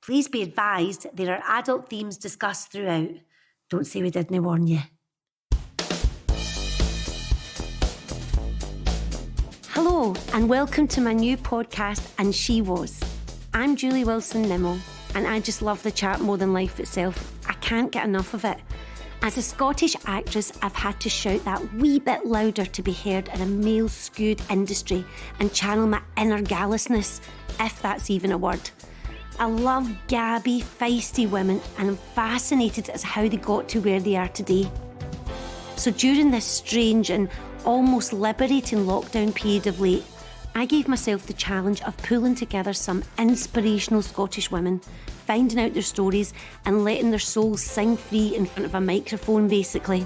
Please be advised there are adult themes discussed throughout. Don't say we didn't warn you. Hello and welcome to my new podcast, And She Was. I'm Julie Wilson Nimmo and I just love the chat more than life itself. I can't get enough of it. As a Scottish actress, I've had to shout that wee bit louder to be heard in a male-skewed industry and channel my inner gallousness, if that's even a word. I love gabby, feisty women and I'm fascinated as how they got to where they are today. So during this strange and almost liberating lockdown period of late, I gave myself the challenge of pulling together some inspirational Scottish women, finding out their stories and letting their souls sing free in front of a microphone, basically.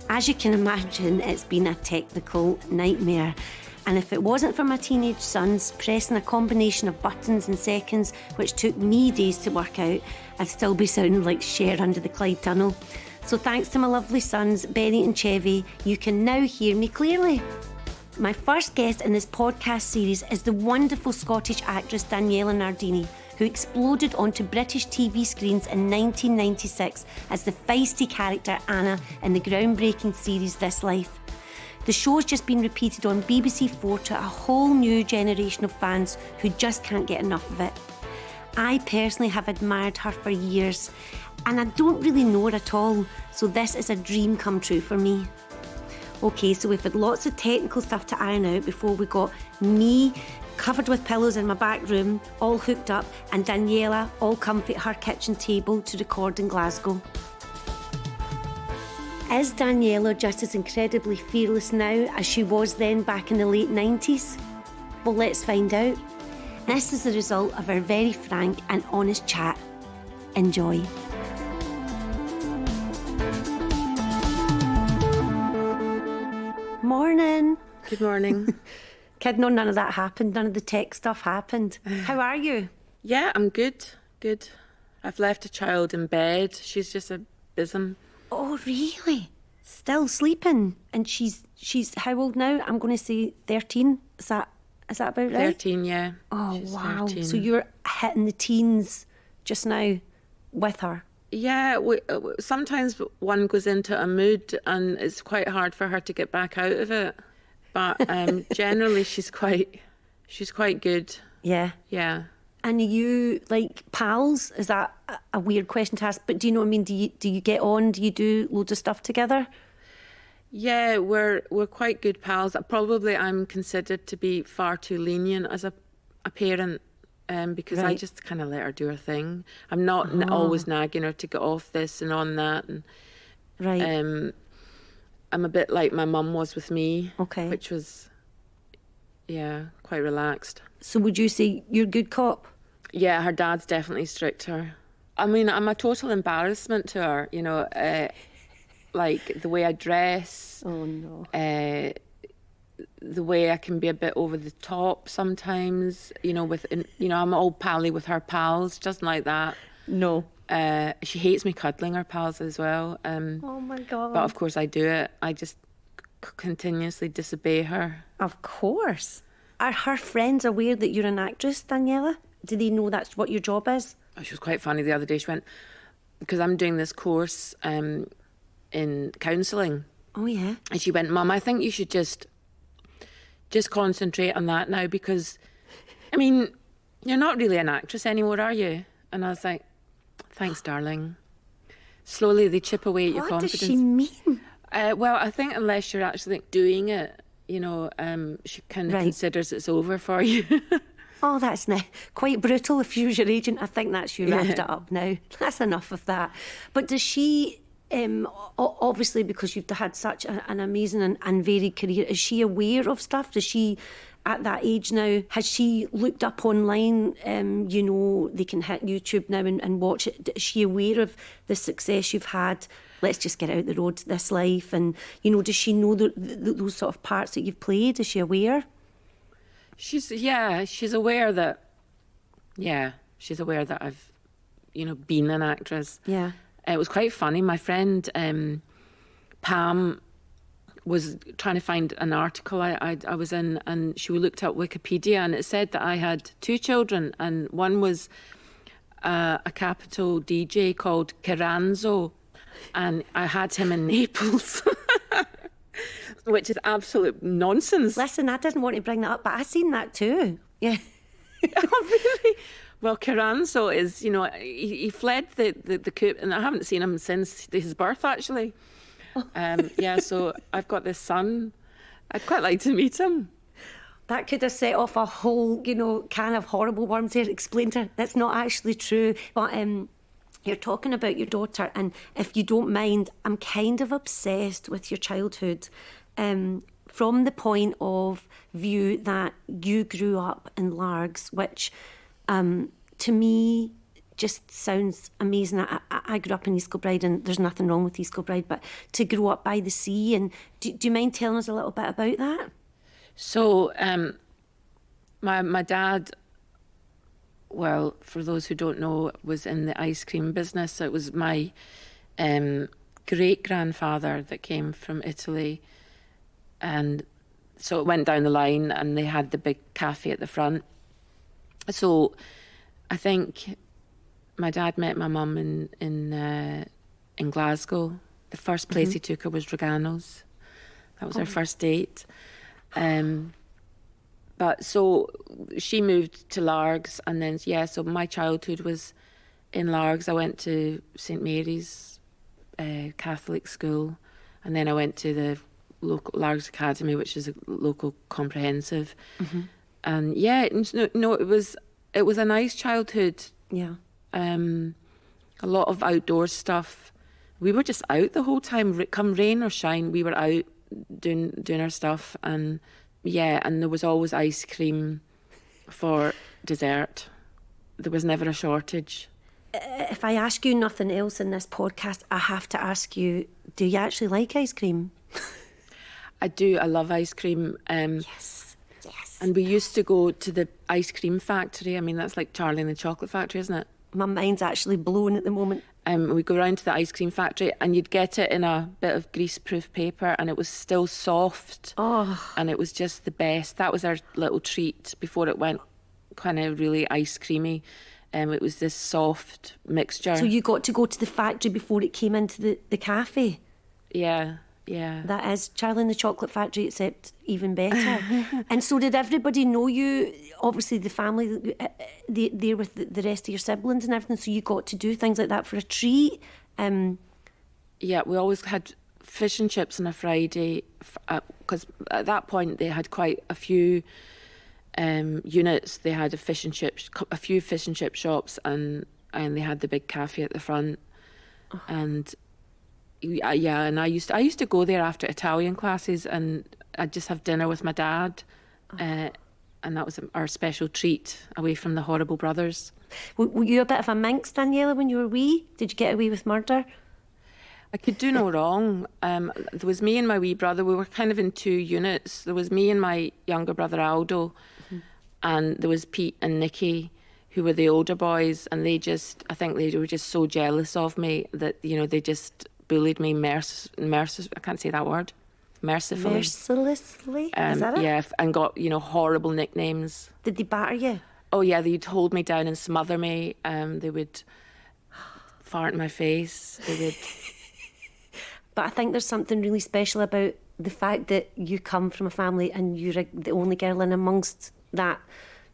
As you can imagine, it's been a technical nightmare. And if it wasn't for my teenage sons pressing a combination of buttons in seconds, which took me days to work out, I'd still be sounding like Cher under the Clyde Tunnel. So thanks to my lovely sons, Benny and Chevy, you can now hear me clearly. My first guest in this podcast series is the wonderful Scottish actress Daniela Nardini, who exploded onto British TV screens in 1996 as the feisty character Anna in the groundbreaking series This Life. The show's just been repeated on BBC 4 to a whole new generation of fans who just can't get enough of it. I personally have admired her for years, and I don't really know her at all, so this is a dream come true for me. Okay, so we've had lots of technical stuff to iron out before we got me covered with pillows in my back room, all hooked up, and Daniela all comfy at her kitchen table to record in Glasgow. Is Daniela just as incredibly fearless now as she was then back in the late 90s? Well, let's find out. This is the result of our very frank and honest chat. Enjoy. Morning. Good morning. Kid, no, none of that happened. None of the tech stuff happened. How are you? Yeah, I'm good. Good. I've left a child in bed. She's just a bism. Oh, really? Still sleeping? And she's how old now? I'm going to say 13. Is that about right? 13, yeah. Oh, She's wow. 13. So you're hitting the teens just now with her? Yeah, sometimes one goes into a mood and it's quite hard for her to get back out of it. But generally she's quite good. Yeah. Yeah. And are you like pals? Is that a weird question to ask? But do you know what I mean? Do you get on? Do you do loads of stuff together? Yeah, we're quite good pals. Probably I'm considered to be far too lenient as a parent because Right. I just kind of let her do her thing. I'm not always nagging her to get off this and on that. And Right. I'm a bit like my mum was with me, Okay. which was, yeah, quite relaxed. So would you say you're a good cop? Yeah, her dad's definitely stricter. I mean, I'm a total embarrassment to her, you know, like the way I dress. Oh, no. The way I can be a bit over the top sometimes, you know, I'm all pally with her pals, just like that. No. She hates me cuddling her pals as well. Oh, my God. But of course I do it. I just continuously disobey her. Of course. Are her friends aware that you're an actress, Daniela? Do they know that's what your job is? Oh, she was quite funny the other day. She went, because I'm doing this course in counselling. Oh, yeah. And she went, Mum, I think you should just concentrate on that now because, I mean, you're not really an actress anymore, are you? And I was like, thanks, darling. Slowly they chip away at your confidence. What does she mean? Well, I think unless you're actually doing it, you know, she kind of Right. considers it's over for you. Oh, that's quite brutal. If you're your agent, I think that's you wrapped it up now. That's enough of that. But does she, obviously because you've had such an amazing and varied career, is she aware of stuff? Does she, at that age now, has she looked up online, you know, they can hit YouTube now and watch it. Is she aware of the success you've had? Let's just get out the road, This Life. And, you know, does she know those sort of parts that you've played? Is she aware? She's aware that I've, you know, been an actress. Yeah. It was quite funny. My friend Pam was trying to find an article I was in, and she looked up Wikipedia, and it said that I had 2 children, and one was a capital DJ called Carranzo, and I had him in Naples, which is absolute nonsense. Listen, I didn't want to bring that up, but I seen that too. Yeah. Oh, really? Well, Carranzo is, he fled the coup, and I haven't seen him since his birth, actually. So I've got this son. I'd quite like to meet him. That could have set off a whole, can of horrible worms there. Explain to her that's not actually true. But you're talking about your daughter, and if you don't mind, I'm kind of obsessed with your childhood. From the point of view that you grew up in Largs, which to me just sounds amazing. I grew up in East Kilbride, and there's nothing wrong with East Kilbride, but to grow up by the sea, and do you mind telling us a little bit about that? So my dad, well, for those who don't know, was in the ice cream business. So it was my great-grandfather that came from Italy. And so it went down the line, and they had the big cafe at the front. So I think my dad met my mum in Glasgow. The first place he took her was Regano's. That was our first date. But so she moved to Largs, and then, so my childhood was in Largs. I went to St Mary's Catholic school, and then I went to the local Largs Academy, which is a local comprehensive. And it was a nice childhood. Yeah. A lot of outdoor stuff. We were just out the whole time, come rain or shine. We were out doing our stuff, and there was always ice cream for dessert. There was never a shortage. If I ask you nothing else in this podcast, I have to ask you, do you actually like ice cream? I do. I love ice cream. Yes. And we used to go to the ice cream factory. I mean, that's like Charlie and the Chocolate Factory, isn't it? My mind's actually blown at the moment. We'd go round to the ice cream factory, and you'd get it in a bit of grease-proof paper, and it was still soft. Oh. And it was just the best. That was our little treat before it went kind of really ice creamy. It was this soft mixture. So you got to go to the factory before it came into the cafe? Yeah. That is Charlie and the Chocolate Factory, except even better. And so did everybody know you? Obviously the family, they're with the rest of your siblings and everything, so you got to do things like that for a treat? Yeah, we always had fish and chips on a Friday, because at that point they had quite a few units. They had a few fish and chip shops, and they had the big cafe at the front. Oh. And and I used to go there after Italian classes, and I'd just have dinner with my dad, and that was our special treat away from the horrible brothers. Were you a bit of a minx, Daniela, when you were wee? Did you get away with murder? I could do no wrong. There was me and my wee brother. We were kind of in two units. There was me and my younger brother Aldo, and there was Pete and Nicky, who were the older boys, and I think they were just so jealous of me that, they just bullied me I can't say that word. Mercifully. Mercilessly? Is that it? Yeah, and got, horrible nicknames. Did they batter you? Oh, yeah, they'd hold me down and smother me. They would fart in my face. They would... But I think there's something really special about the fact that you come from a family and you're the only girl in amongst that.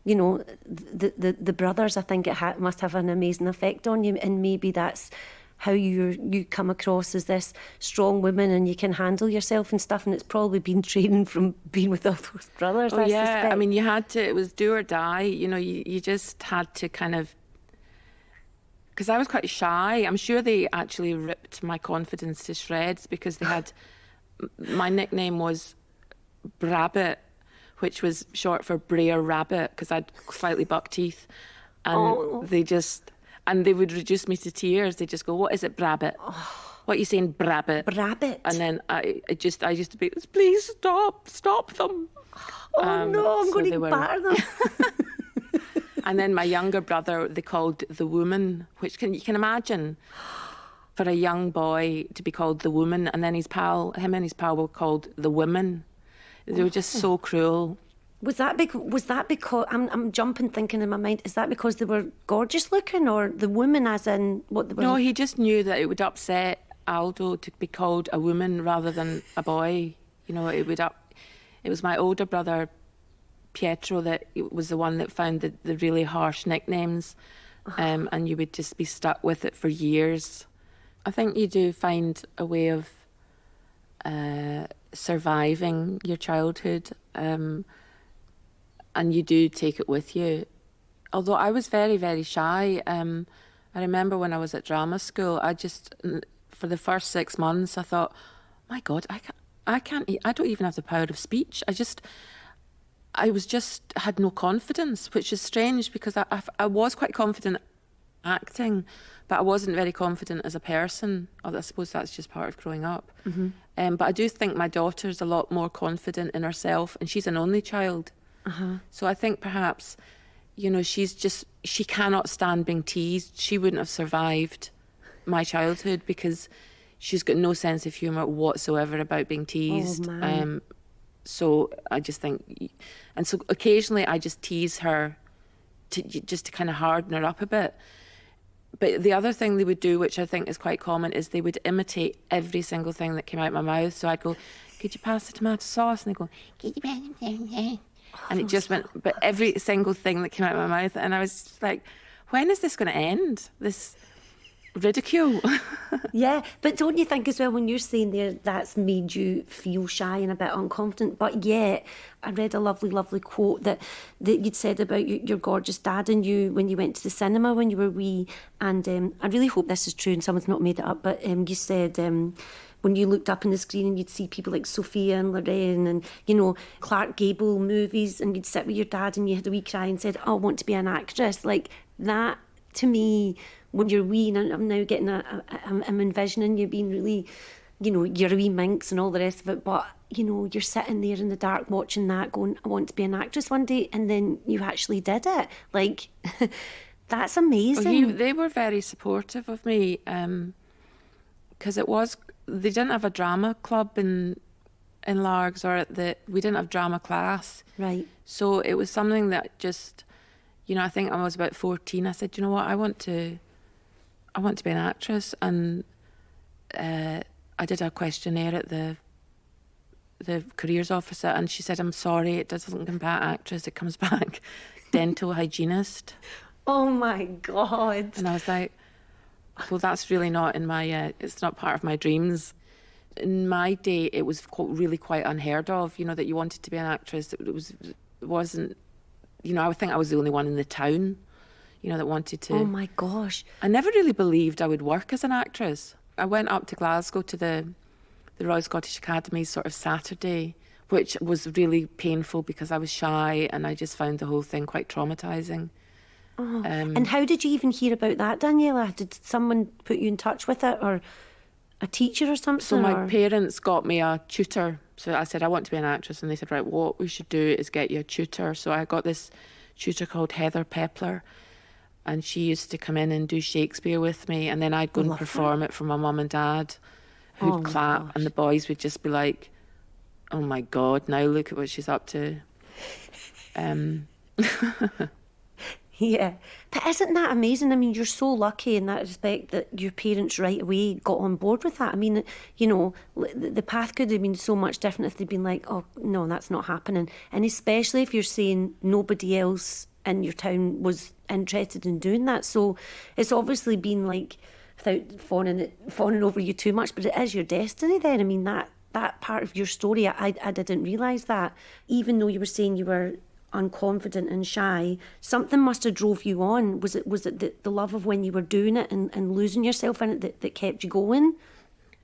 The brothers, I think it must have an amazing effect on you, and maybe that's how you come across as this strong woman, and you can handle yourself and stuff, and it's probably been training from being with all those brothers. Oh, yeah, I mean, you had to, it was do or die, you just had to kind of, because I was quite shy. I'm sure they actually ripped my confidence to shreds, because they had, my nickname was Brabbit, which was short for Brer Rabbit, because I had slightly buck teeth, and they would reduce me to tears. They just go, "What is it, Brabbit? What are you saying, Brabbit? Brabbit." And then I used to be, "Please stop them." Oh no, I'm going to batter them. And then my younger brother, they called the Woman, which you can imagine for a young boy to be called the Woman, and then him and his pal were called the Women. They were just so cruel. Was that because I'm jumping thinking in my mind, is that because they were gorgeous looking, or the woman as in what they were? No, he just knew that it would upset Aldo to be called a woman rather than a boy. You know, it was my older brother Pietro that was the one that found the really harsh nicknames, and you would just be stuck with it for years. I think you do find a way of surviving your childhood, and you do take it with you. Although I was very, very shy. I remember when I was at drama school, for the first 6 months, I thought, my God, I don't even have the power of speech. I had no confidence, which is strange because I was quite confident acting, but I wasn't very confident as a person. I suppose that's just part of growing up. Mm-hmm. But I do think my daughter's a lot more confident in herself, and she's an only child. Uh-huh. So I think perhaps, you know, she cannot stand being teased. She wouldn't have survived my childhood because she's got no sense of humour whatsoever about being teased. Oh, so I just think, and so occasionally I just tease her just to kind of harden her up a bit. But the other thing they would do, which I think is quite common, is they would imitate every single thing that came out of my mouth. So I'd go, could you pass the tomato sauce? And they'd go, could you pass the... And it just went, but every single thing that came out of my mouth. And I was just like, when is this going to end? This ridicule. Yeah, but don't you think as well, when you're saying there, that's made you feel shy and a bit unconfident, but yet I read a lovely, lovely quote that you'd said about your gorgeous dad and you when you went to the cinema when you were wee, and I really hope this is true and someone's not made it up, but you said when you looked up on the screen and you'd see people like Sophia and Lorraine and, you know, Clark Gable movies, and you'd sit with your dad and you had a wee cry and said, oh, I want to be an actress. Like that, to me, when you're wee, and I'm now getting I'm envisioning you being really, you know, you're a wee minx and all the rest of it, but, you know, you're sitting there in the dark watching that going, I want to be an actress one day, and then you actually did it. Like, that's amazing. Well, they were very supportive of me, because they didn't have a drama club in Largs, or we didn't have drama class. Right. So it was something that just, you know, I think I was about 14. I said, you know what, I want to be an actress, and I did a questionnaire at the careers officer, and she said, I'm sorry, it doesn't come back actress, it comes back dental hygienist. Oh my God. And I was like, well, that's really not in my, it's not part of my dreams. In my day, it was really quite unheard of, you know, that you wanted to be an actress. It wasn't, you know, I would think I was the only one in the town, you know, that wanted to. Oh my gosh. I never really believed I would work as an actress. I went up to Glasgow to the Royal Scottish Academy sort of Saturday, which was really painful because I was shy and I just found the whole thing quite traumatising. Oh. And how did you even hear about that, Daniela? Did someone put you in touch with it, or a teacher or something? So my parents got me a tutor. So I said, I want to be an actress. And they said, right, what we should do is get you a tutor. So I got this tutor called Heather Pepler, and she used to come in and do Shakespeare with me, and then I'd go and perform it for my mum and dad, who'd clap, and the boys would just be like, oh my God, now look at what she's up to. Yeah. But isn't that amazing? I mean, you're so lucky in that respect that your parents right away got on board with that. I mean, you know, the path could have been so much different if they'd been like, oh, no, that's not happening. And especially if you're saying nobody else in your town was interested in doing that. So it's obviously been like, without fawning over you too much, but it is your destiny then. I mean, that part of your story, I didn't realise that. Even though you were saying you were unconfident and shy, something must have drove you on. Was it the love of when you were doing it and losing yourself in it that kept you going?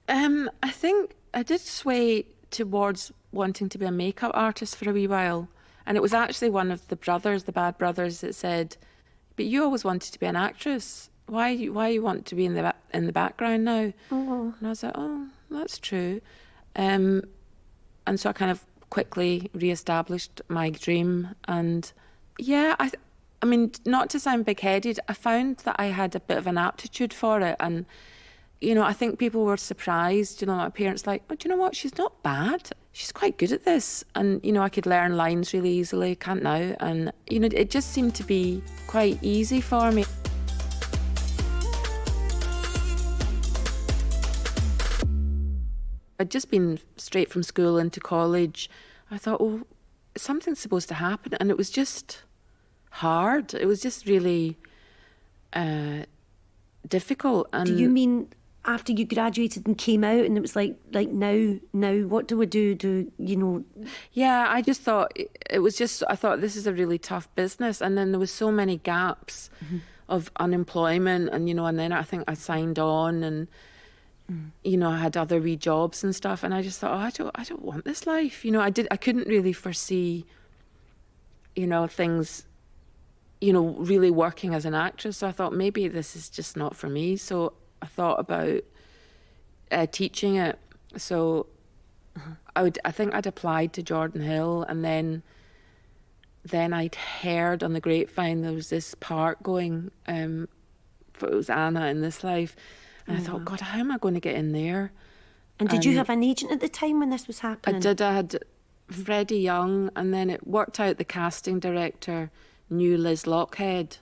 I think I did sway towards wanting to be a makeup artist for a wee while, and it was actually one of the bad brothers that said, but you always wanted to be an actress, why you want to be in the background now? Oh. And I was like, oh, that's true. And so I kind of quickly re-established my dream. And yeah, I mean, not to sound big-headed, I found that I had a bit of an aptitude for it. And, you know, I think people were surprised, you know, my parents like, oh, do you know what, she's not bad. she's quite good at this. And, I could learn lines really easily, can't now. And, it just seemed to be quite easy for me. I'd just been straight from school into college. I thought, oh, something's supposed to happen. And it was just hard. It was just really difficult. And do you mean after you graduated and came out and it was like now, what do we do? Yeah, I just thought I thought this is a really tough business. And then there was so many gaps of unemployment and, and then I think I signed on and, I had other wee jobs and stuff, and I just thought, I don't want this life. I couldn't really foresee, things, really working as an actress. So I thought maybe this is just not for me. So I thought about teaching it. So I think I'd applied to Jordan Hill, and then I'd heard on the grapevine there was this part going, it was Anna in This Life. And I thought, God, how am I going to get in there? And did you have an agent at the time when this was happening? I did. I had Freddie Young, and then it worked out the casting director knew Liz Lockhead.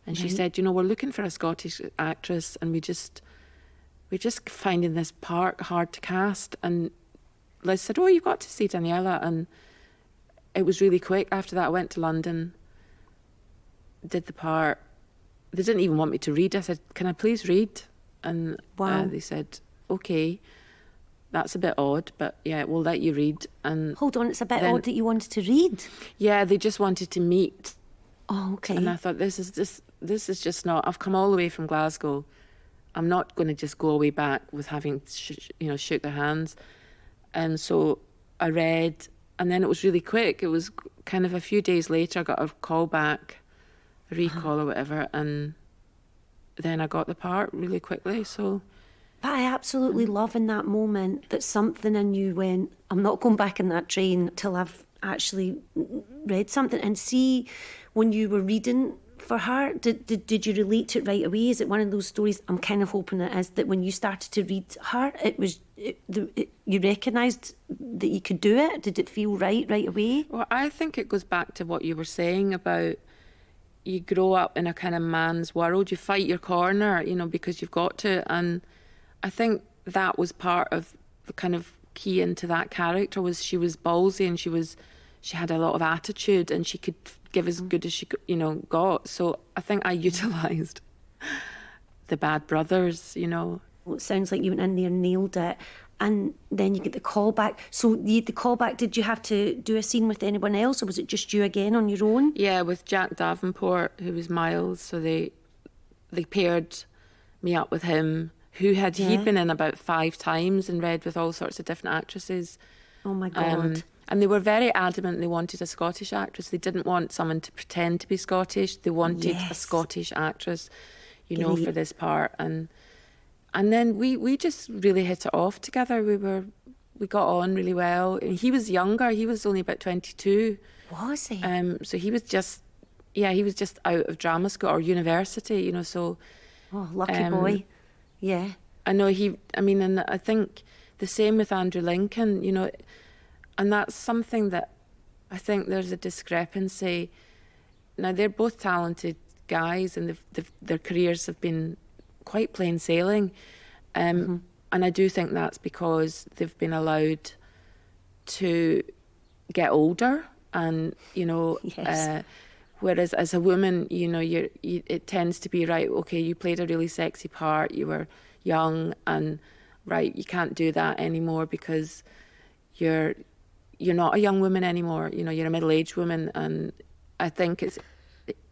And she said, we're looking for a Scottish actress, and we're just finding this part hard to cast. And Liz said, oh, you've got to see Daniela. And it was really quick. After that, I went to London, did the part. They didn't even want me to read. I said, can I please read? And they said, okay, that's a bit odd, but yeah, we'll let you read. And hold on, it's a bit odd that you wanted to read. Yeah, they just wanted to meet. Oh, okay. And I thought, this is just not. I've come all the way from Glasgow. I'm not going to just go away back with having shook their hands. And so I read, and then it was really quick. It was kind of a few days later. I got a call back, a recall or whatever, and then I got the part really quickly. So, but I absolutely love in that moment that something in you went, I'm not going back in that train till I've actually read something. And see, when you were reading for her, did you relate to it right away? Is it one of those stories, I'm kind of hoping it is, that when you started to read her, you recognised that you could do it? Did it feel right away? Well, I think it goes back to what you were saying about you grow up in a kind of man's world. You fight your corner, because you've got to. And I think that was part of the kind of key into that character, was she was ballsy and she had a lot of attitude and she could give as good as she got. So I think I utilised the bad brothers, Well, it sounds like you went in there and nailed it. And then you get the call back. So the call back, did you have to do a scene with anyone else, or was it just you again on your own? Yeah, with Jack Davenport, who was Miles. So they paired me up with him, he'd been in about 5 times and read with all sorts of different actresses. Oh my God. And they were very adamant they wanted a Scottish actress. They didn't want someone to pretend to be Scottish. They wanted a Scottish actress, for this part. And then we just really hit it off together. We got on really well. And he was younger. He was only about 22. Was he? So he was just out of drama school or university, so. Oh, lucky boy. Yeah. I know and I think the same with Andrew Lincoln, and that's something that I think there's a discrepancy. Now, they're both talented guys and their careers have been quite plain sailing. And I do think that's because they've been allowed to get older and, whereas as a woman, it tends to be, right, okay, you played a really sexy part, you were young and, right, you can't do that anymore because you're not a young woman anymore, you're a middle-aged woman. And I think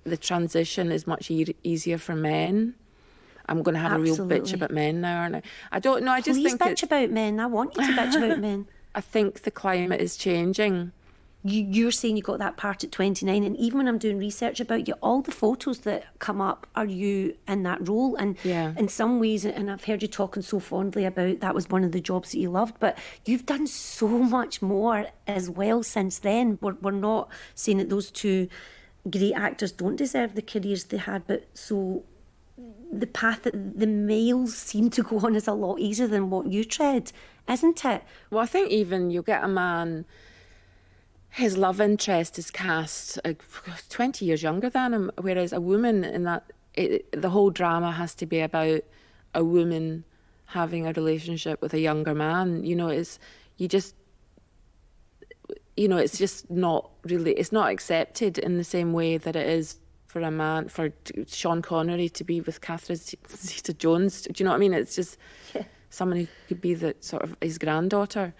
the transition is much easier for men. I'm going to have a real bitch about men now, aren't I? I don't know. I just think bitch about men. I want you to bitch about men. I think the climate is changing. You're saying you got that part at 29, and even when I'm doing research about you, all the photos that come up are you in that role. And in some ways, and I've heard you talking so fondly about that was one of the jobs that you loved, but you've done so much more as well since then. We're not saying that those two great actors don't deserve the careers they had, but so the path that the males seem to go on is a lot easier than what you tread, isn't it? Well, I think even you'll get a man, his love interest is cast 20 years younger than him, whereas a woman in that, the whole drama has to be about a woman having a relationship with a younger man. It's just not really, it's not accepted in the same way that it is for a man, for Sean Connery to be with Catherine Zeta-Jones. Do you know what I mean? It's just someone who could be the sort of his granddaughter.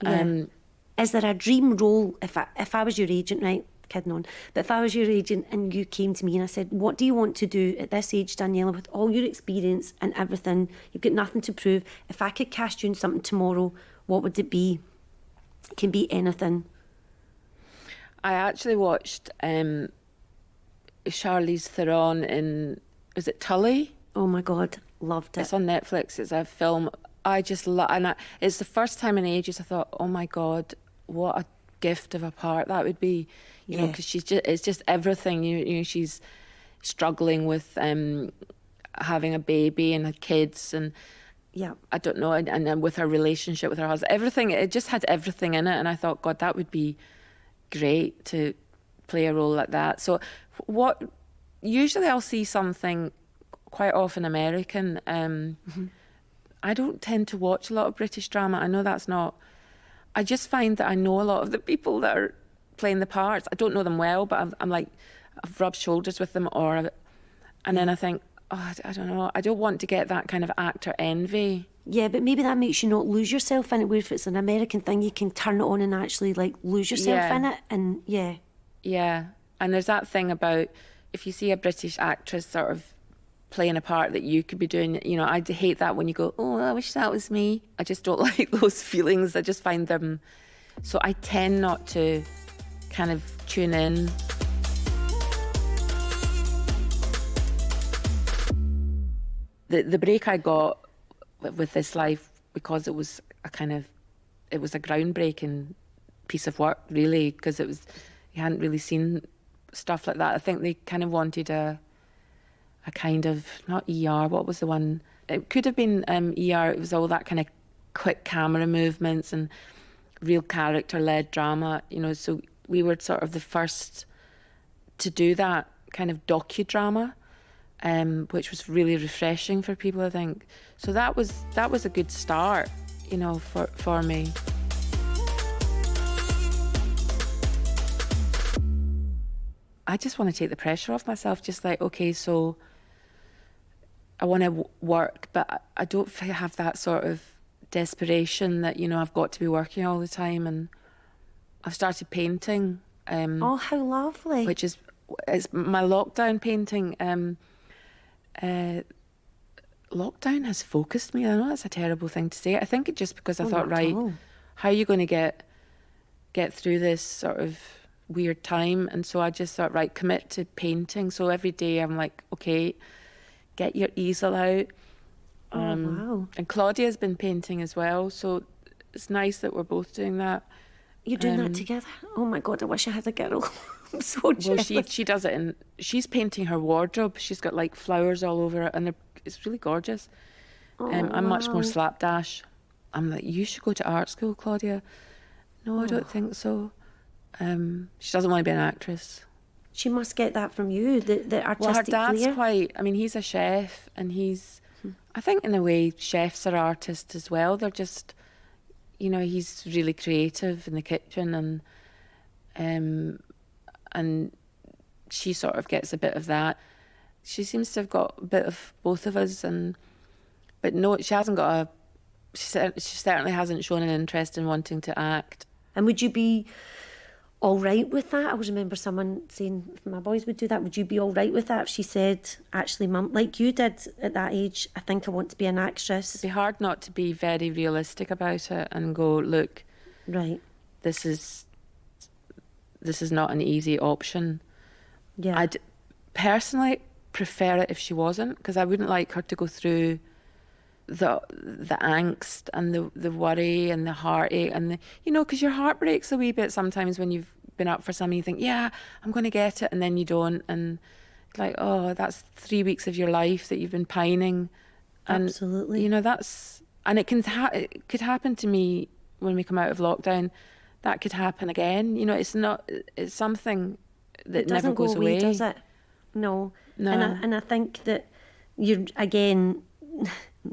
Yeah. Is there a dream role, if I was your agent, right, kidding on, but if I was your agent and you came to me and I said, what do you want to do at this age, Daniela, with all your experience and everything, you've got nothing to prove, if I could cast you in something tomorrow, what would it be? It can be anything. I actually watched Charlize Theron in, is it Tully? Oh my God, loved it. It's on Netflix. It's a film I just love, and it's the first time in ages I thought, oh my God, what a gift of a part that would be, you know, because it's just everything. You know, she's struggling with having a baby and kids, and I don't know, and then with her relationship with her husband, everything. It just had everything in it, and I thought, God, that would be great to play a role like that. So, usually I'll see something quite often American. I don't tend to watch a lot of British drama. I know that's not. I just find that I know a lot of the people that are playing the parts. I don't know them well, but I'm like, I've rubbed shoulders with them, and then I think, oh, I don't know. I don't want to get that kind of actor envy. Yeah, but maybe that makes you not lose yourself in it. Where if it's an American thing, you can turn it on and actually like lose yourself in it, and yeah. And there's that thing about if you see a British actress sort of playing a part that you could be doing, you know, I hate that when you go, oh, I wish that was me. I just don't like those feelings. I just find them, so I tend not to kind of tune in. The break I got with this life, because it was a groundbreaking piece of work, really, because you hadn't really seen stuff like that. I think they kind of wanted a kind of, not ER, what was the one? It could have been ER. It was all that kind of quick camera movements and real character-led drama, you know, so we were sort of the first to do that kind of docudrama, which was really refreshing for people, I think. So that was a good start, you know, for me. I just want to take the pressure off myself, just like, okay, so I want to work, but I don't have that sort of desperation that, you know, I've got to be working all the time. And I've started painting. Oh, how lovely. It's my lockdown painting. Lockdown has focused me. I know that's a terrible thing to say. I think it just because I thought, right, how are you going to get through this sort of weird time? And so I just thought, right, commit to painting. So every day I'm like, okay, get your easel out. Wow. And Claudia's been painting as well, so it's nice that we're both doing that. You're doing that together? Oh my God, I wish I had a girl. I'm so jealous. Well, she does it, and she's painting her wardrobe. She's got like flowers all over it, and it's really gorgeous. I'm much more slapdash. I'm like, you should go to art school, Claudia. No, I don't think so. She doesn't want to be an actress. She must get that from you, the artistic Well, her dad's flair. he's a chef, and I think in a way chefs are artists as well. They're just, you know, he's really creative in the kitchen, and she sort of gets a bit of that. She seems to have got a bit of both of us, but no, she hasn't got she certainly hasn't shown an interest in wanting to act. And would you be all right with that? I always remember someone saying, if my boys would do that, would you be all right with that if she said, actually, Mum, like you did at that age, I think I want to be an actress? It'd be hard not to be very realistic about it and go, look, right, this is not an easy option. Yeah. I'd personally prefer it if she wasn't, because I wouldn't like her to go through the angst and the worry and the heartache and you know, because your heart breaks a wee bit sometimes when you've been up for something. You think, yeah, I'm going to get it, and then you don't, and like, oh, that's 3 weeks of your life that you've been pining. And, Absolutely. you know, and it could happen to me when we come out of lockdown. That could happen again. You know, it's something that never goes away. It doesn't go away, does it? No. No. And I think that you're, again,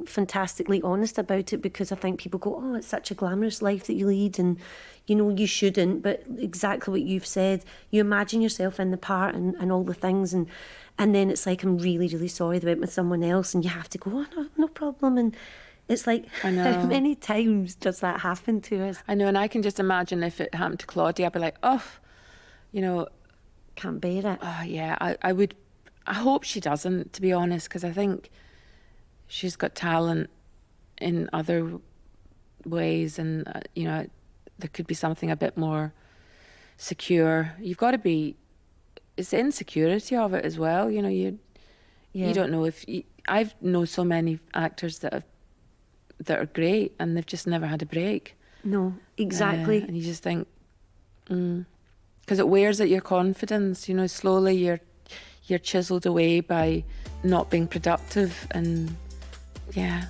fantastically honest about it, because I think people go, oh, it's such a glamorous life that you lead, and, you know, you shouldn't. But exactly what you've said, you imagine yourself in the part and all the things, and then it's like, I'm really, really sorry they went with someone else, and you have to go, oh, no problem. And it's like, how many times does that happen to us? I know, and I can just imagine if it happened to Claudia, I'd be like, oh, you know, can't bear it. Oh, yeah, I hope she doesn't, to be honest, because I think she's got talent in other ways, and you know, there could be something a bit more secure. You've got to be. It's the insecurity of it as well. You know, you don't know if I've known so many actors that are great, and they've just never had a break. No, exactly. And you just think, because it wears at your confidence. You know, slowly you're chiseled away by not being productive, and yeah.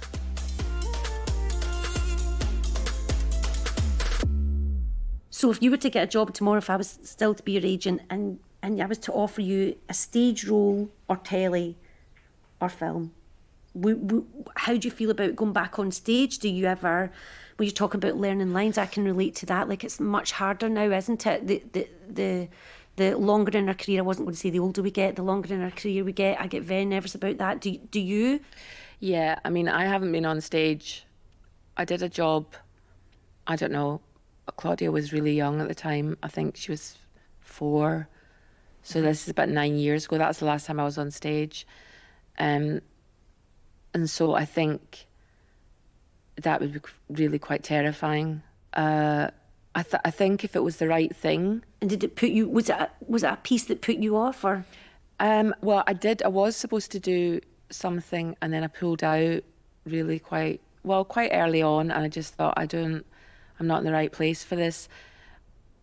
So if you were to get a job tomorrow, if I was still to be your agent, and I was to offer you a stage role or telly or film, how do you feel about going back on stage? Do you ever, when you're talking about learning lines, I can relate to that. Like, it's much harder now, isn't it? The longer in our career, I wasn't going to say the older we get, the longer in our career we get, I get very nervous about that. Do you? Yeah, I mean, I haven't been on stage. I did a job, I don't know, Claudia was really young at the time. I think she was 4. So this is about 9 years ago. That's the last time I was on stage. And so I think that would be really quite terrifying. I think if it was the right thing. And did it put you, was it a piece that put you off, or? Well, I was supposed to do something, and then I pulled out really quite early on, and I just thought, I'm not in the right place for this.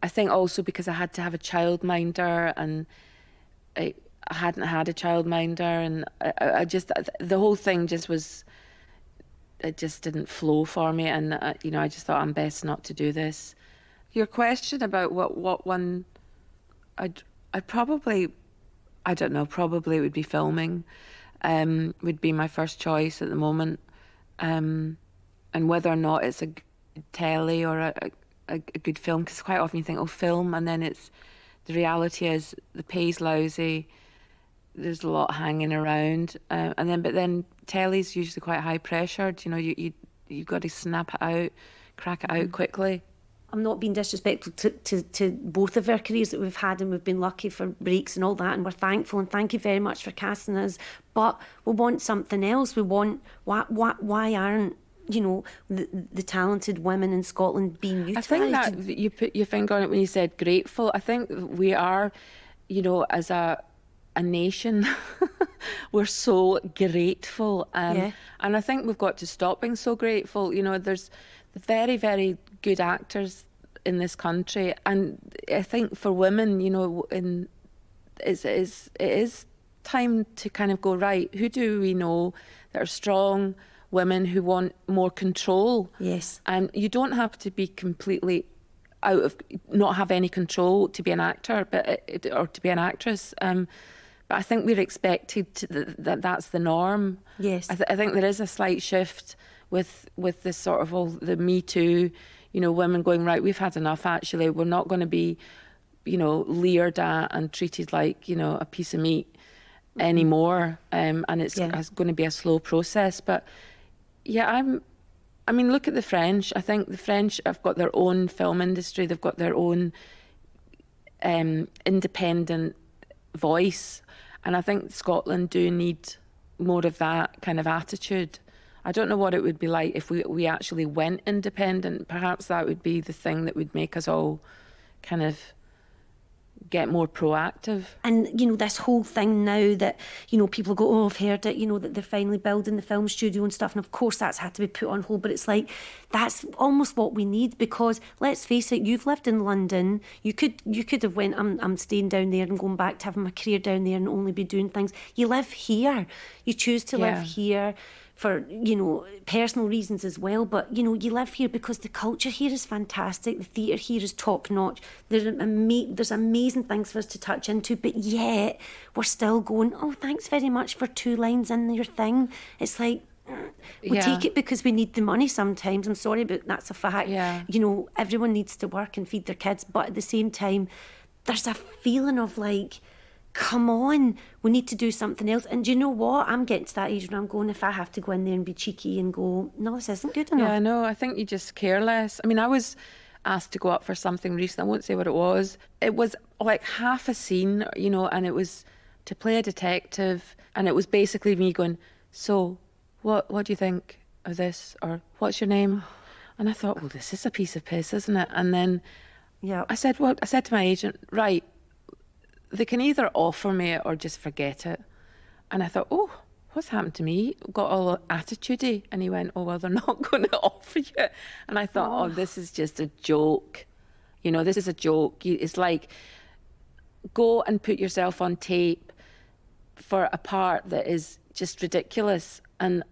I think also because I had to have a childminder, and I hadn't had a childminder, and I just, the whole thing just was, it just didn't flow for me, and you know, I just thought I'm best not to do this. Your question about what one, I'd probably, I don't know, probably it would be filming, would be my first choice at the moment, and whether or not it's a telly or a good film, because quite often you think, oh, film, and then the reality is the pay's lousy, there's a lot hanging around, but then telly's usually quite high pressured. You know, you've got to snap it out, crack it out quickly. I'm not being disrespectful to both of our careers that we've had, and we've been lucky for breaks and all that, and we're thankful, and thank you very much for casting us, but we want something else. We want, why aren't, you know, the talented women in Scotland being utilised? I think that you put your finger on it when you said grateful. I think we are, you know, as a nation, we're so grateful. And I think we've got to stop being so grateful. You know, there's the very, very good actors in this country. And I think for women, you know, it is time to kind of go, right, who do we know that are strong women who want more control? Yes. And you don't have to be completely out of, not have any control to be an actor, or to be an actress. But I think we're expected that's the norm. Yes. I think there is a slight shift with this sort of all the Me Too, you know, women going, right, we've had enough actually. We're not going to be, you know, leered at and treated like, you know, a piece of meat anymore. And it's going to be a slow process. But yeah, I mean, look at the French. I think the French have got their own film industry. They've got their own independent voice. And I think Scotland do need more of that kind of attitude. I don't know what it would be like if we actually went independent. Perhaps that would be the thing that would make us all kind of get more proactive. And, you know, this whole thing now that, you know, people go, oh, I've heard it, you know, that they're finally building the film studio and stuff. And of course that's had to be put on hold. But it's like, that's almost what we need, because let's face it, you've lived in London. You could have went, I'm staying down there and going back to having my career down there and only be doing things. You live here. You choose to live here for, you know, personal reasons as well. But, you know, you live here because the culture here is fantastic. The theatre here is top notch. There's amazing things for us to touch into, but yet we're still going, oh, thanks very much for 2 lines in your thing. It's like, we take it because we need the money sometimes. I'm sorry, but that's a fact. Yeah. You know, everyone needs to work and feed their kids, but at the same time, there's a feeling of like, come on, we need to do something else. And do you know what? I'm getting to that age when I'm going, if I have to go in there and be cheeky and go, no, this isn't good enough. Yeah, no, I think you just care less. I mean, I was asked to go up for something recently. I won't say what it was. It was like half a scene, you know, and it was to play a detective. And it was basically me going, so what do you think of this? Or what's your name? And I thought, well, this is a piece of piss, isn't it? And then I said to my agent, right, they can either offer me it or just forget it. And I thought, oh, what's happened to me? Got all attitude-y. And he went, oh, well, they're not going to offer you it. And I thought, oh, this is just a joke. You know, this is a joke. It's like, go and put yourself on tape for a part that is just ridiculous. And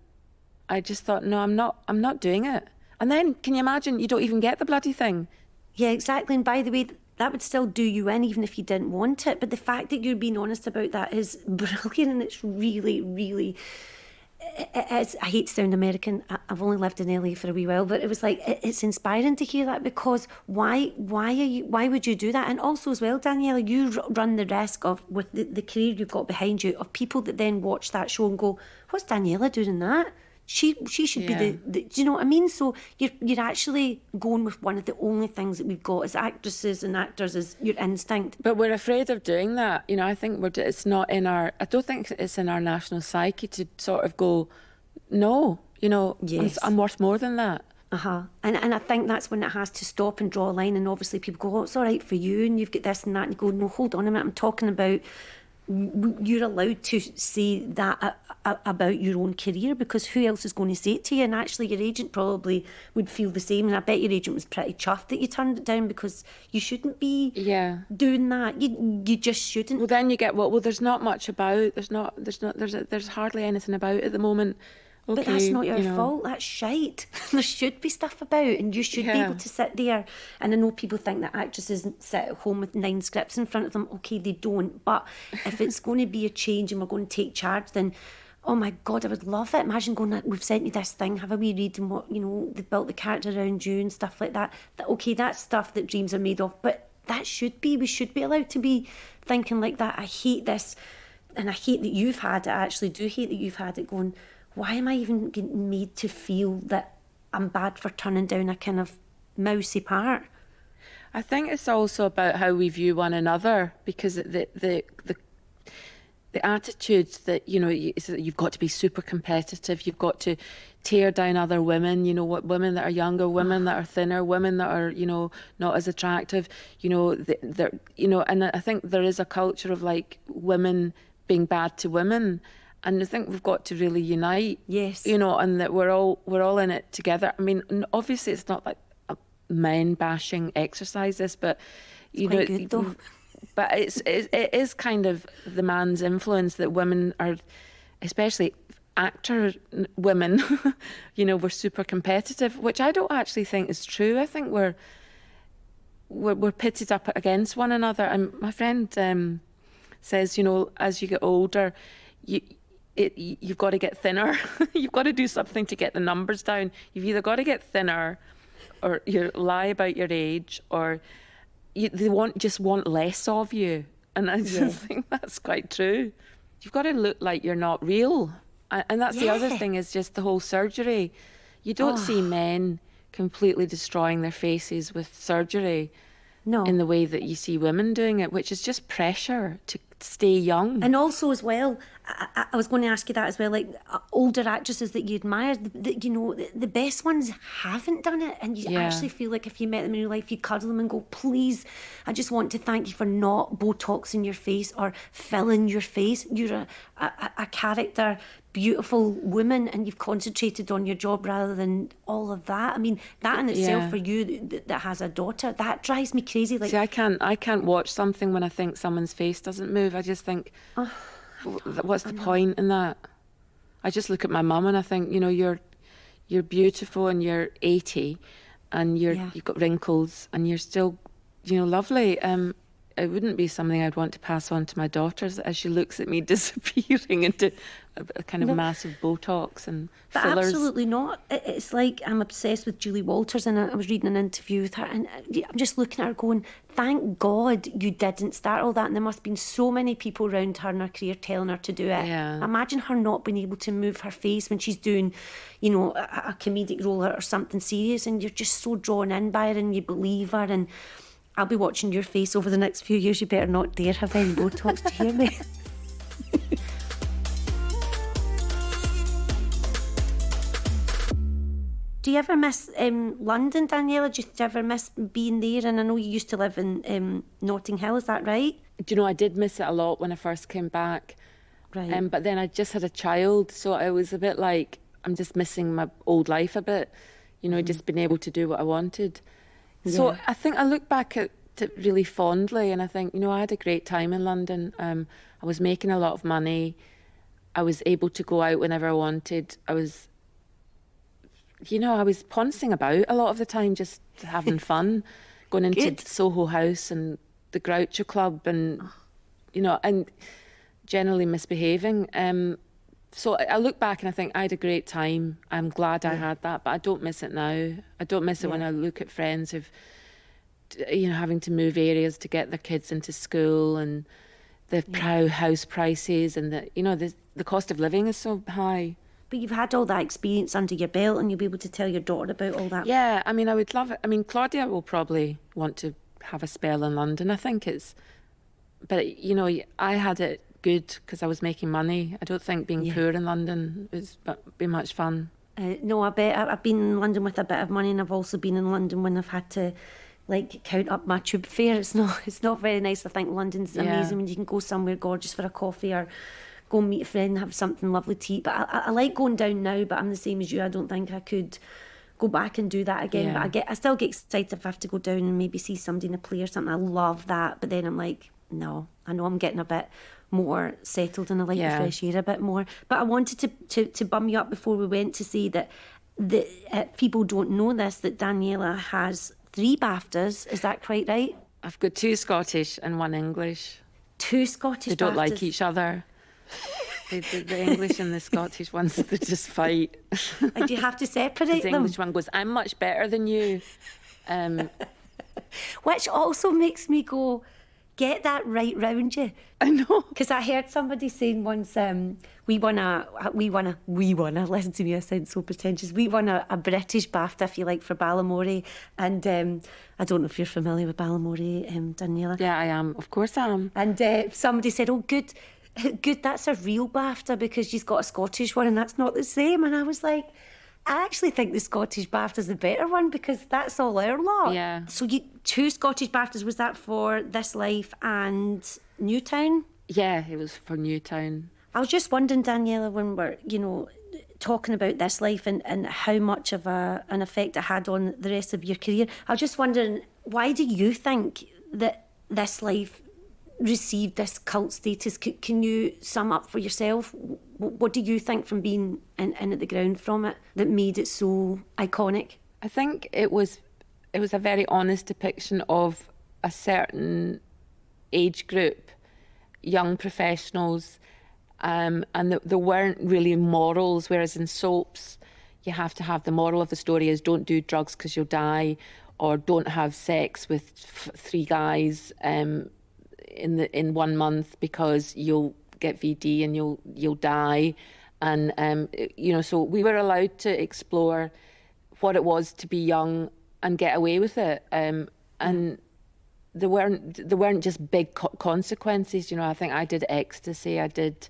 I just thought, no, I'm not doing it. And then, can you imagine, you don't even get the bloody thing? Yeah, exactly. And by the way, that would still do you in even if you didn't want it. But the fact that you're being honest about that is brilliant, and it's really, really... I hate to sound American. I've only lived in LA for a wee while, but it was like, it's inspiring to hear that, because why would you do that? And also as well, Daniela, you run the risk of, with the career you've got behind you, of people that then watch that show and go, what's Daniela doing in that? She should be the do you know what I mean? So you're actually going with one of the only things that we've got as actresses and actors, is your instinct. But we're afraid of doing that. You know, I think it's not in our... I don't think it's in our national psyche to sort of go, no, you know, yes, I'm worth more than that. And I think that's when it has to stop and draw a line. And obviously people go, oh, it's all right for you, and you've got this and that, and you go, no, hold on a minute, I'm talking about... You're allowed to say that about your own career, because who else is going to say it to you? And actually your agent probably would feel the same, and I bet your agent was pretty chuffed that you turned it down, because you shouldn't be doing that. You just shouldn't. Well, then you get there's not much about. There's hardly anything about at the moment. Okay, but that's not your fault. That's shite. There should be stuff about, and you should be able to sit there. And I know people think that actresses sit at home with 9 scripts in front of them. Okay, they don't. But if it's going to be a change and we're going to take charge, then, oh my God, I would love it. Imagine going, we've sent you this thing, have a wee read, and what, you know, they've built the character around you and stuff like that. Okay, that's stuff that dreams are made of. But we should be allowed to be thinking like that. I hate this, and I hate that you've had it. I actually do hate that you've had it going, why am I even getting made to feel that I'm bad for turning down a kind of mousy part? I think it's also about how we view one another, because the attitude that, you know, is that you've got to be super competitive, you've got to tear down other women, you know, what women that are younger, women that are thinner, women that are, you know, not as attractive, you know, you know, and I think there is a culture of like women being bad to women. And I think we've got to really unite. Yes. You know, and that we're all in it together. I mean, obviously it's not like a men bashing exercise, this, but you know, good, though. But it is kind of the man's influence that women are, especially actor women, you know, we're super competitive, which I don't actually think is true. I think we're pitted up against one another. And my friend says, you know, as you get older, you've got to get thinner. You've got to do something to get the numbers down. You've either got to get thinner, or you lie about your age, or they want less of you. And I just think that's quite true. You've got to look like you're not real. And that's the other thing, is just the whole surgery. You don't see men completely destroying their faces with surgery. No. in the way that you see women doing it, which is just pressure to stay young. And also as well, I was going to ask you that as well, like older actresses that you admire, the best ones haven't done it, and you actually feel like if you met them in real life, you cuddle them and go, please, I just want to thank you for not Botoxing your face or filling your face. You're a character, beautiful woman, and you've concentrated on your job rather than all of that. I mean, that in itself for you that has a daughter, that drives me crazy. Like, see, I can't watch something when I think someone's face doesn't move. I just think, what's the point in that? I just look at my mum and I think, you're beautiful and you're 80 and you've got wrinkles and you're still, lovely. It wouldn't be something I'd want to pass on to my daughters as she looks at me disappearing into a kind of massive Botox and fillers. Absolutely not. It's like I'm obsessed with Julie Walters, and I was reading an interview with her, and I'm just looking at her going, thank God you didn't start all that. And there must have been so many people around her in her career telling her to do it. Yeah. Imagine her not being able to move her face when she's doing, a comedic role or something serious, and you're just so drawn in by her and you believe her. And I'll be watching your face over the next few years. You better not dare have any Botox, to hear me? Do you ever miss London, Daniela? Do you ever miss being there? And I know you used to live in Notting Hill, is that right? Do you know, I did miss it a lot when I first came back. Right. But then I just had a child, so I was a bit like, I'm just missing my old life a bit, just being able to do what I wanted. So I think I look back at it really fondly, and I think, I had a great time in London. I was making a lot of money. I was able to go out whenever I wanted. I was pouncing about a lot of the time, just having fun, going into Soho House and the Groucho Club and, and generally misbehaving. So I look back and I think I had a great time. I'm glad I had that, but I don't miss it now. I don't miss it when I look at friends who've, having to move areas to get their kids into school, and the house prices, and the cost of living is so high. But you've had all that experience under your belt, and you'll be able to tell your daughter about all that. Yeah, I mean, I would love it. I mean, Claudia will probably want to have a spell in London. I think but I had it good because I was making money. I don't think being poor in London would be much fun. No, I bet I've been in London with a bit of money, and I've also been in London when I've had to count up my tube fare. It's not very nice. I think London's amazing when you can go somewhere gorgeous for a coffee or go and meet a friend and have something lovely to eat. But I like going down now, but I'm the same as you. I don't think I could go back and do that again. But I still get excited if I have to go down and maybe see somebody in a play or something. I love that. But then I'm like, no, I know I'm getting a bit more settled and I like the fresh air a bit more. But I wanted to bum you up before we went to say that people don't know this, that Daniela has 3 BAFTAs. Is that quite right? I've got 2 Scottish and 1 English. 2 Scottish They don't BAFTAs. like each other. The English and the Scottish ones, they just fight. And you have to separate The them. English one goes, I'm much better than you. Which also makes me go, get that right round you. I know. Because I heard somebody saying once, we won a, listen to me, I sound so pretentious. We won a British BAFTA, if you like, for Balamory. And I don't know if you're familiar with Balamory, Daniela. Yeah, I am. Of course I am. And somebody said, oh, good, that's a real BAFTA because she's got a Scottish one and that's not the same. And I was like, I actually think the Scottish BAFTA's the better one because that's all our lot. Yeah. So 2 Scottish BAFTAs, was that for This Life and Newtown? Yeah, it was for Newtown. I was just wondering, Daniela, when we're, talking about This Life and how much of an effect it had on the rest of your career, I was just wondering, why do you think that This Life received this cult status? Can you sum up for yourself? What do you think from being in at the ground from it that made it so iconic? I think it was a very honest depiction of a certain age group, young professionals, and there weren't really morals, whereas in soaps you have to have the moral of the story is don't do drugs because you'll die, or don't have sex with 3 guys in 1 month because you'll get VD and you'll die. And so we were allowed to explore what it was to be young and get away with it. And there weren't just big consequences. You know, I think I did ecstasy, I did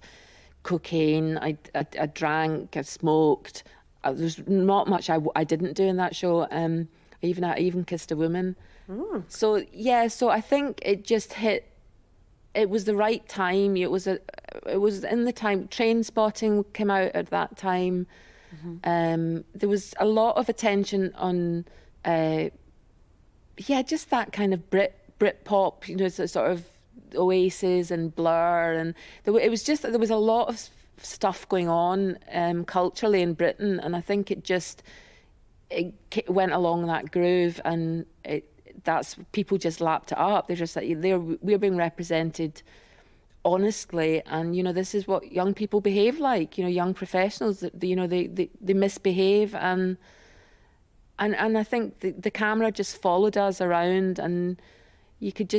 cocaine, I drank, I smoked. There's not much I didn't do in that show. I even kissed a woman. So I think it just hit. It was the right time. It was in the time. Train Spotting came out at that time. There was a lot of attention on, just that kind of Brit pop, you know, sort of Oasis and Blur, and there was a lot of stuff going on culturally in Britain, and I think it went along that groove, and that's people just lapped it up. They're just like, we're being represented honestly, and you know, this is what young people behave like. You know, young professionals, they misbehave, and I think the camera just followed us around, and you could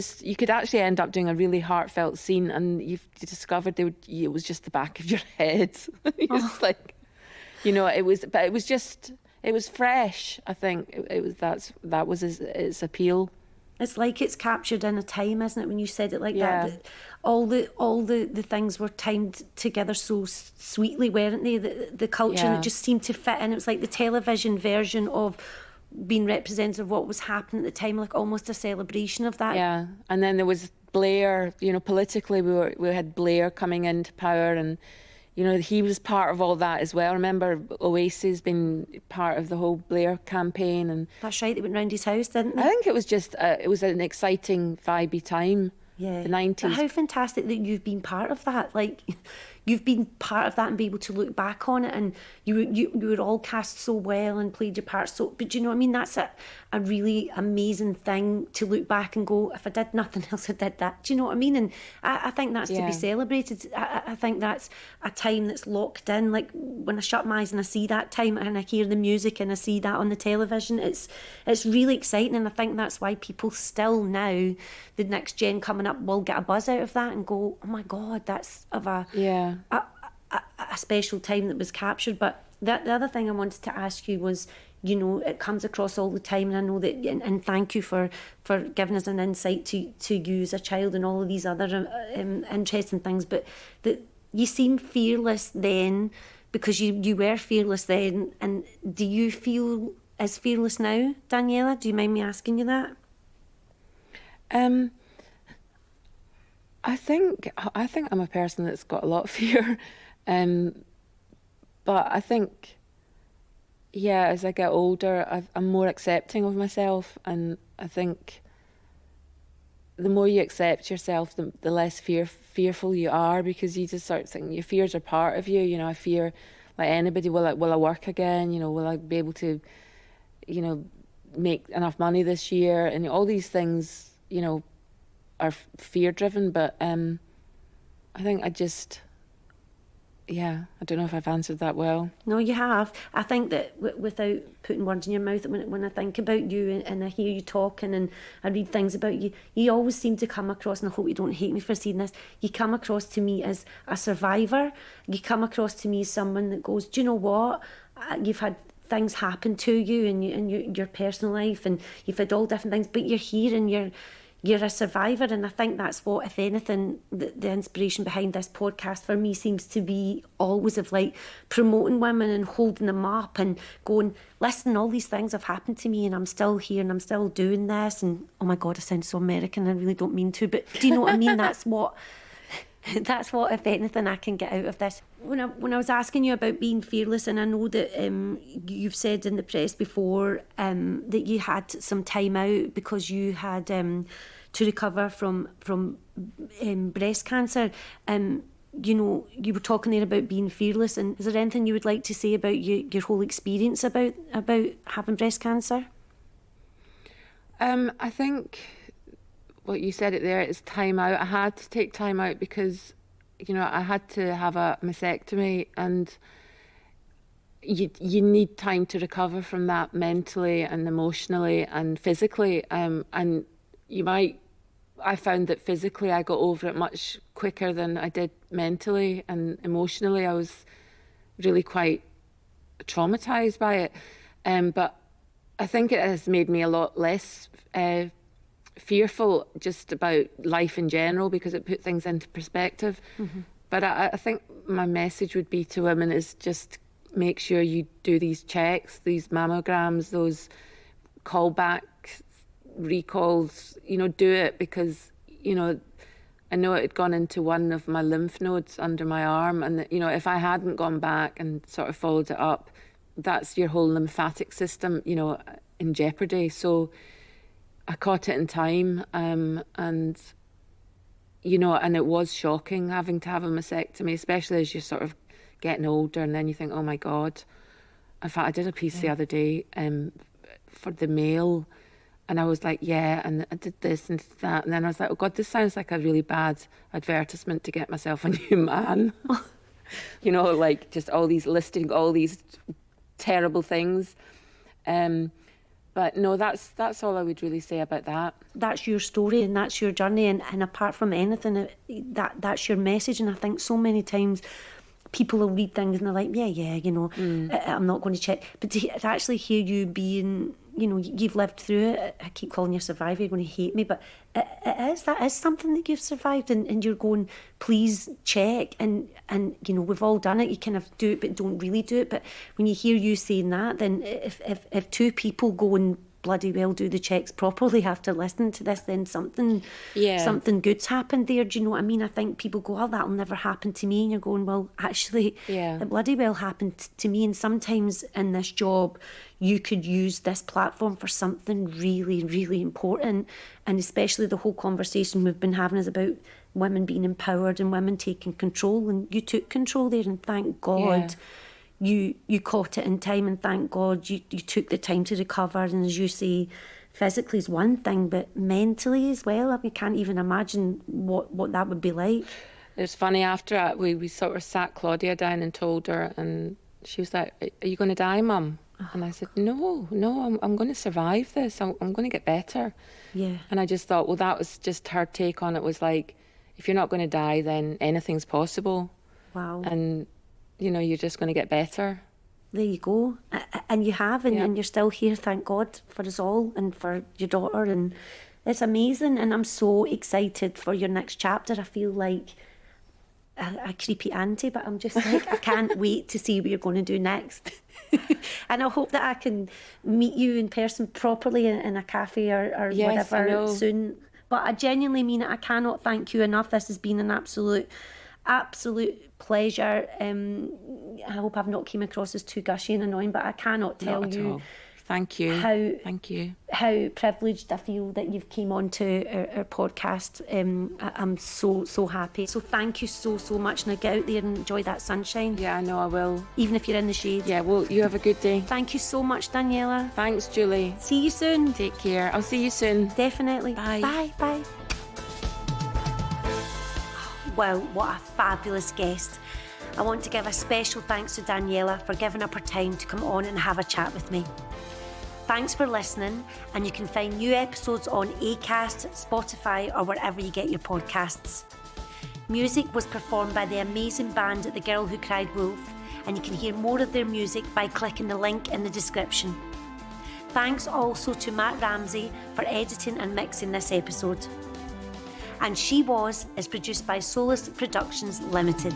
actually end up doing a really heartfelt scene, and you discovered it was just the back of your head. It's like, you know, it was fresh. I think that was its appeal. It's like it's captured in a time, isn't it? When you said it like that, all the things were timed together so sweetly, weren't they? The culture, and it just seemed to fit in. It was like the television version of being representative of what was happening at the time, like almost a celebration of that. Yeah, and then there was Blair. You know, politically, we had Blair coming into power, and you know, he was part of all that as well. Remember, Oasis being part of the whole Blair campaign, and that's right. They went round his house, didn't they? I think it was just it was an exciting, vibey time. Yeah, the 90s. But how fantastic that you've been part of that. Like, you've been part of that and be able to look back on it, and you were all cast so well and played your part so. But do you know what I mean? That's a really amazing thing to look back and go, if I did nothing else, I did that. Do you know what I mean? And I think that's to be celebrated. I think that's a time that's locked in. Like, when I shut my eyes and I see that time and I hear the music and I see that on the television, it's really exciting, and I think that's why people still now, the next gen coming up, will get a buzz out of that and go, oh my God, that's of a special time that was captured. But the other thing I wanted to ask you was, you know, it comes across all the time, and I know that, and thank you for giving us an insight to you as a child and all of these other interesting things, but that you seem fearless then, because you were fearless then, and do you feel as fearless now, Daniela? Do you mind me asking you that? I think I'm a person that's got a lot of fear, but I think, as I get older, I'm more accepting of myself, and I think the more you accept yourself, the less fearful you are, because you just start thinking your fears are part of you. You know, I fear, like anybody, will I work again? You know, will I be able to, you know, make enough money this year? And all these things, you know, are fear-driven, but I think I don't know if I've answered that well. No, you have. I think that without putting words in your mouth, when I think about you and I hear you talking and I read things about you, you always seem to come across, and I hope you don't hate me for saying this, you come across to me as a survivor. You come across to me as someone that goes, do you know what? You've had things happen to you in your personal life, and you've had all different things, but you're here and you're a survivor. And I think that's what, if anything, the inspiration behind this podcast for me seems to be always of like promoting women and holding them up and going, listen, all these things have happened to me and I'm still here and I'm still doing this. And oh my God, I sound so American, I really don't mean to, but do you know what I mean? That's what, if anything, I can get out of this. When I was asking you about being fearless, and I know that you've said in the press before that you had some time out because you had to recover from breast cancer. You know, you were talking there about being fearless, and is there anything you would like to say about your whole experience about having breast cancer? I think what you said it there is time out. I had to take time out because, you know, I had to have a mastectomy, and you need time to recover from that mentally and emotionally and physically. And I found that physically I got over it much quicker than I did mentally, and emotionally I was really quite traumatized by it. But I think it has made me a lot less fearful just about life in general because it put things into perspective. But I think my message would be to women is just make sure you do these checks, these mammograms, those callbacks, recalls, do it because, I know it had gone into one of my lymph nodes under my arm, and if I hadn't gone back and sort of followed it up, that's your whole lymphatic system, in jeopardy. So I caught it in time, and it was shocking having to have a mastectomy, especially as you're sort of getting older, and then you think, oh my God. In fact, I did a piece the other day for the Mail, and I was like, yeah, and I did this and that. And then I was like, oh God, this sounds like a really bad advertisement to get myself a new man. Like just listing all these terrible things. But no, that's all I would really say about that. That's your story and that's your journey. And apart from anything, that's your message. And I think so many times people will read things and they're like, I'm not going to check. But to actually hear you being, you've lived through it. I keep calling you a survivor, you're going to hate me, but that is something that you've survived, and you're going, please check. And we've all done it. You kind of do it, but don't really do it. But when you hear you saying that, then if two people go and bloody well do the checks properly after listening to this, then something good's happened there. Do you know what I mean? I think people go, oh, that'll never happen to me, and you're going, well, actually, it bloody well happened to me. And sometimes in this job, you could use this platform for something really, really important. And especially the whole conversation we've been having is about women being empowered and women taking control. And you took control there, and thank God you caught it in time, and thank God you took the time to recover. And as you say, physically is one thing, but mentally as well. I mean, can't even imagine what that would be like. It was funny, after we sort of sat Claudia down and told her, and she was like, are you going to die, Mum? And I said, no, I'm going to survive this. I'm going to get better. Yeah. And I just thought, well, that was just her take on it, was like, if you're not going to die, then anything's possible. Wow. And, you're just going to get better. There you go. And you have, and you're still here, thank God, for us all and for your daughter. And it's amazing. And I'm so excited for your next chapter. I feel like a creepy auntie, but I'm just like, I can't wait to see what you're going to do next. And I hope that I can meet you in person properly in a cafe or whatever soon. But I genuinely mean it. I cannot thank you enough. This has been an absolute pleasure. I hope I've not came across as too gushy and annoying, but I cannot tell you all. Thank you. Thank you. How privileged I feel that you've came on to our podcast. I'm so happy. So thank you so much. Now get out there and enjoy that sunshine. Yeah, I know I will. Even if you're in the shade. Yeah, well, you have a good day. Thank you so much, Daniela. Thanks, Julie. See you soon. Take care. I'll see you soon. Definitely. Bye. Bye. Wow, what a fabulous guest. I want to give a special thanks to Daniela for giving up her time to come on and have a chat with me. Thanks for listening, and you can find new episodes on Acast, Spotify, or wherever you get your podcasts. Music was performed by the amazing band The Girl Who Cried Wolf, and you can hear more of their music by clicking the link in the description. Thanks also to Matt Ramsey for editing and mixing this episode. And She Was is produced by Solus Productions Limited.